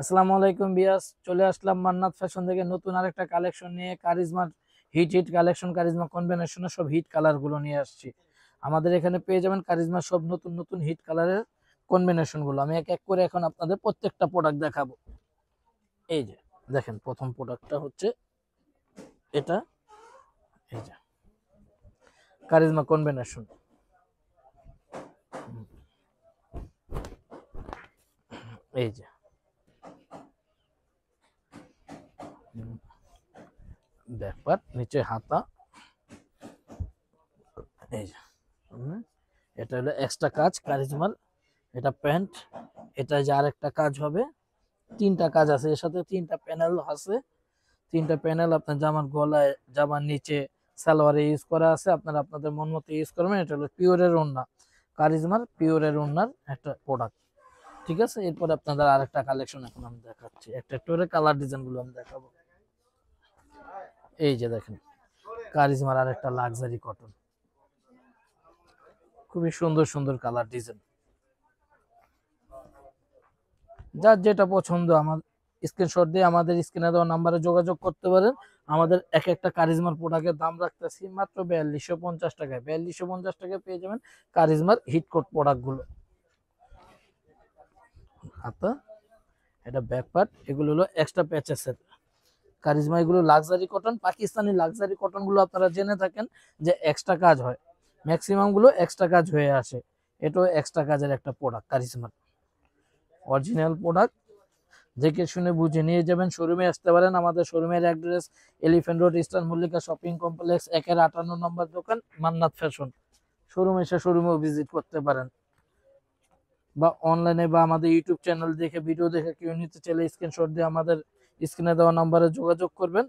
আসসালামু আলাইকুম বিয়াস, চলে আসলাম মান্নাত ফ্যাশন থেকে নতুন আরেকটা কালেকশন নিয়ে। কারিজমার হিট হিট কালেকশন, কারিজমা কম্বিনেশনের সব হিট কালার গুলো নিয়ে আসছি। আমাদের এখানে পেয়ে যাবেন কারিজমার সব নতুন নতুন হিট কালারের কম্বিনেশন গুলো। আমি এক এক করে এখন আপনাদের প্রত্যেকটা প্রোডাক্ট দেখাবো। এই যে দেখেন, প্রথম প্রোডাক্টটা হচ্ছে এটা। এই যে কারিজমা কম্বিনেশন, এই যে ব্যাকপার্ট, নিচে হাতা, এই যে এটা হলো এক্সট্রা কাজ কারিজমার। এটা প্যান্ট, এটা যে আরেকটা কাজ হবে, তিনটা কাজ আছে এর সাথে, তিনটা প্যানেল আছে। তিনটা প্যানেল আপনার জামার গলায়, জামার নিচে, সালোয়ারে ইউজ করা আছে। আপনারা আপনাদের মন মতো ইউজ করবেন। এটা হলো পিওরের ওড়না, কারিজমার পিওরের ওড়নার একটা প্রোডাক্ট। ঠিক আছে, এরপরে আপনাদের আরেকটা কালেকশন এখন আমি দেখাচ্ছি। একটা টোরে কালার ডিজাইন গুলো আমি দেখাবো। এই যে দেখেন, কারিজমার আরেকটা লাক্সারি কটন, খুবই সুন্দর সুন্দর কালার ডিজাইন। যার যেটা পছন্দ আমার স্ক্রিনশট দিয়ে আমাদের স্ক্রিনে দেওয়া নাম্বারে যোগাযোগ করতে পারেন। আমাদের এক একটা কারিজমার প্রোডাক্টের দাম রাখতেছি মাত্র 4250 টাকায়। 4250 টাকায় পেয়ে যাবেন কারিজমার হিটকোট প্রোডাক্ট গুলো। হাতা, এটা ব্যাক পার্ট, এগুলো হলো এক্সট্রা প্যাচেসের কারিজমা। এগুলো luxury cotton, Pakistani luxury cotton গুলো আপনারা জেনে থাকেন যে এক্সট্রা কাজ হয়, ম্যাক্সিমাম গুলো এক্সট্রা কাজ হয়ে আসে। এটাও এক্সট্রা কাজের একটা প্রোডাক্ট, কারিজমার অরিজিনাল প্রোডাক্ট। দেখে শুনে বুঝে নিয়ে যাবেন। শোরুমে আসতে পারেন। আমাদের শোরুমের address elephant road, eastern Mallika shopping complex, 1-58 নম্বর দোকান, মান্নাত ফ্যাশন। শোরুমে এসে শোরুমেও ভিজিট করতে পারেন, বা অনলাইনে বা আমাদের ইউটিউব চ্যানেল দেখে, ভিডিও দেখে কেউ নিতে চাইলে স্ক্রিনশট দিয়ে আমাদের স্ক্রিনে দেওয়া নাম্বারে যোগাযোগ করবেন।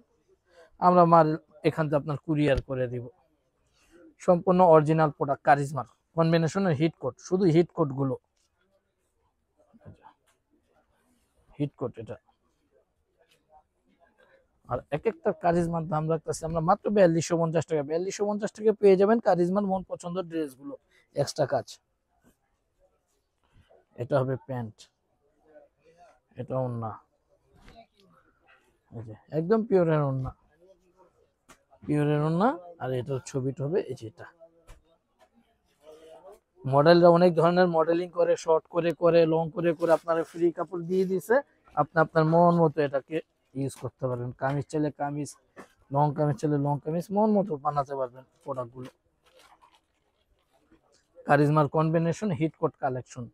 আমরা মাল এখান থেকে আপনার কুরিয়ার করে দিব। সম্পূর্ণ অরিজিনাল প্রোডাক্ট, কারিজমার কম্বিনেশনের হিট কোট, শুধু হিট কোট গুলো, হিট কোট এটা। আর এক একটা কারিজমার দাম রাখতেছি আমরা মাত্র 4250 টাকা। 4250 টাকা পেয়ে যাবেন কারিজমার মন পছন্দের ড্রেস গুলো, এক্সট্রা কাজ। এটা হবে প্যান্ট, এটা ওড়না, এই যে একদম পিওরের ওড়না, পিওরের ওড়না। আর এটার ছবিটা হবে এই যে এটা। মডেলরা অনেক ধরনের মডেলিং করে, শর্ট করে করে, লং করে করে আপনারা ফ্রি কাপড় দিয়ে দিছে। আপনি আপনার মন মতো এটাকে ইউজ করতে পারবেন। কামিজ চাইলে কামিজ, লং কামিজ চাইলে লং কামিজ, মন মতো বানাতে পারবেন প্রোডাক্ট গুলো। কারিজমার কম্বিনেশন হিটকোট কালেকশন,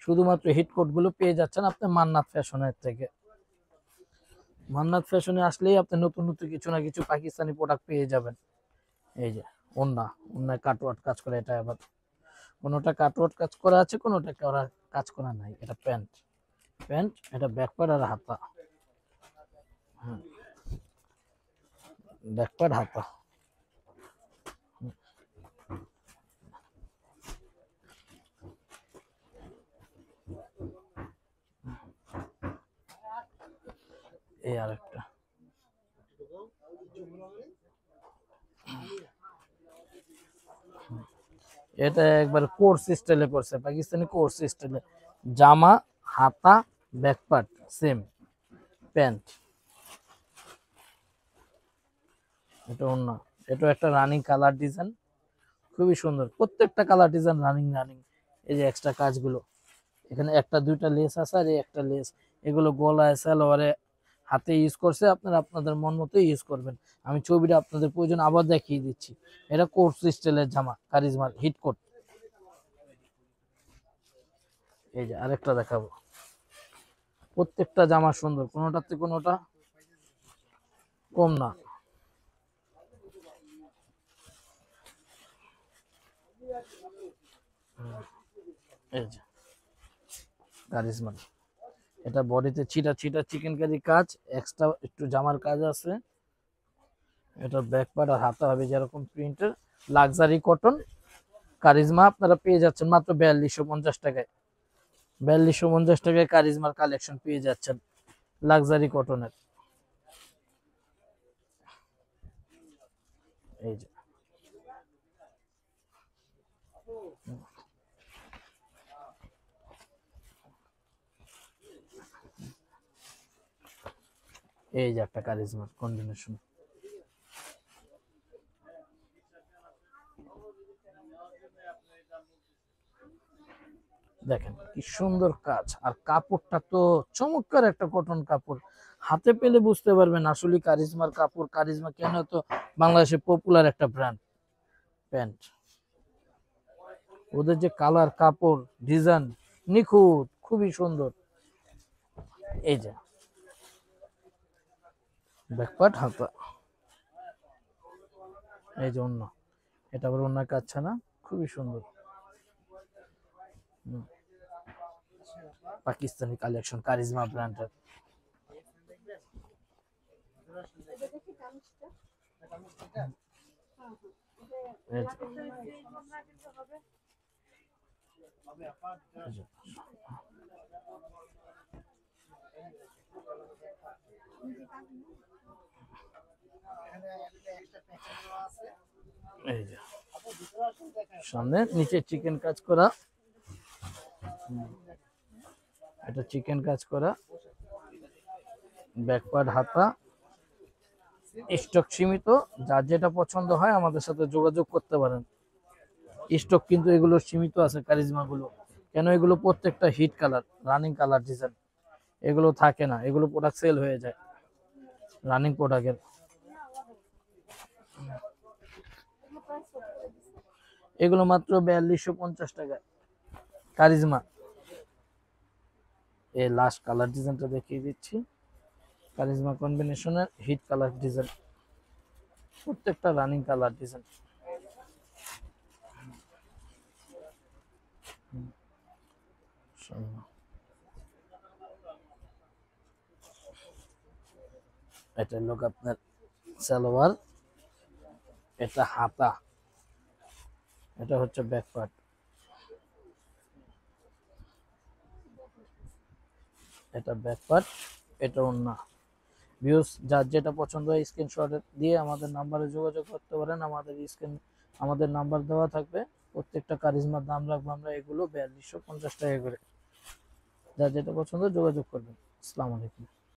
শুধুমাত্র হিটকোট গুলো পেয়ে যাচ্ছেন আপনি মান্নাত ফ্যাশনের থেকে। মান্নাত ফ্যাশনে আসলেই আপনি নতুন নতুন কিছু না কিছু পাকিস্তানি প্রোডাক্ট পেয়ে যাবেন। এই যে ওন্না, ওন্নায় কাটওয়ার্ক কাজ করে। এটা আবার কোনোটা কাটওয়ার্ক কাজ করা আছে, কোনোটা কাজ করা নাই। এটা প্যান্ট, প্যান্ট, এটা ব্যাকপার্ট আর হাতা, ব্যাকপার্ট হাতা। এই আরেকটা, এটা একবার কোর্স স্টাইলে করছে, পাকিস্তানি কোর্স স্টাইলে। জামা, হাতা, ব্যাকপার্ট সেম, প্যান্ট, এটা অন্য। এটা একটা রানিং কালার ডিজাইন, খুবই সুন্দর। প্রত্যেকটা কালার ডিজাইন রানিং রানিং। এই যে এক্সট্রা কাজগুলো, এখানে একটা দুইটা লেস আছে, আর এই একটা লেস। এগুলো গলায়, সালোয়ারে, হাতে ইউজ করছে। আপনারা আপনাদের মন মতো ইউজ করবেন। আমি ছবিটা আপনাদের প্রয়োজন আবার দেখিয়ে দিচ্ছি। এটা কোর্স স্টাইলের জামা, কারিজমার হিটকোট। এই যে আরেকটা দেখাবো। প্রত্যেকটা জামা সুন্দর, কোনোটার থেকে কোনোটা কম না। এই যে কারিজমার, এটা বডিতে ছিটা ছিটা চিকেন কারি কাজ, এক্সট্রা একটু জামার কাজ আছে। এটা ব্যাক পার্ট আর হাতা হবে যেরকম প্রিন্টের, লাক্সারি কটন কারিজমা। আপনারা পেয়ে যাচ্ছেন মাত্র 4250 টাকায়। 4250 টাকায় কারিজমার কালেকশন পেয়ে যাচ্ছেন লাক্সারি কটনের। এই যে এই যে একটা কারিজমার কম্বিনেশন, দেখেন কি সুন্দর কাজ, আর কাপড়টা তো চমৎকার একটা কটন কাপড়। হাতে পেলে বুঝতে পারবেন আসলে কারিজমার কাপড়। কারিজমা কেন তো বাংলাদেশে পপুলার একটা ব্র্যান্ড প্যান্ট। ওদের যে কালার, কাপড়, ডিজাইন নিখুঁত, খুবই সুন্দর। এই যে ব্যাকপার্ট, হাতা, এই যে অন্য, এটা আবার অন্য কাচ্ছা না, খুবই সুন্দর। পাকিস্তানি কালেকশন, কারিজমা ব্র্যান্ডের। এই যে সামনে নিচে চিকেন কাজ করা, এটা চিকেন কাজ করা, ব্যাকপার্ট, হাতা। স্টক সীমিত, যার যেটা পছন্দ হয় আমাদের সাথে যোগাযোগ করতে পারেন। স্টক কিন্তু এগুলো সীমিত আছে কারিজমা গুলো, কেন এগুলো প্রত্যেকটা heat colour, running colour design, এগুলো থাকে না, এগুলো প্রোডাক্ট সেল হয়ে যায় রানিং প্রোডাক্টের। এগুলো মাত্র 4250 টাকায় কারিজমা। এই লাস্ট কালার ডিজাইনটা দেখিয়ে দিচ্ছি, কারিজমা কম্বিনেশনের হিট কালার ডিজাইন, প্রত্যেকটা রানিং কালার ডিজাইন। এটা লোক আপনার সালোয়ার, এটা হাতা, এটা হচ্ছে ব্যাক পার্ট, এটা ব্যাক পার্ট, এটা ওন্না। ভিউস যার যেটা পছন্দ হয় স্ক্রিনশট দিয়ে আমাদের নাম্বারে যোগাযোগ করতে পারেন। আমাদের নাম্বার দেওয়া থাকবে। প্রত্যেকটা কারিজমার দাম রাখবো আমরা এগুলো 4250 টাকা করে। যার যেটা পছন্দ যোগাযোগ করবেন। আসসালামু আলাইকুম।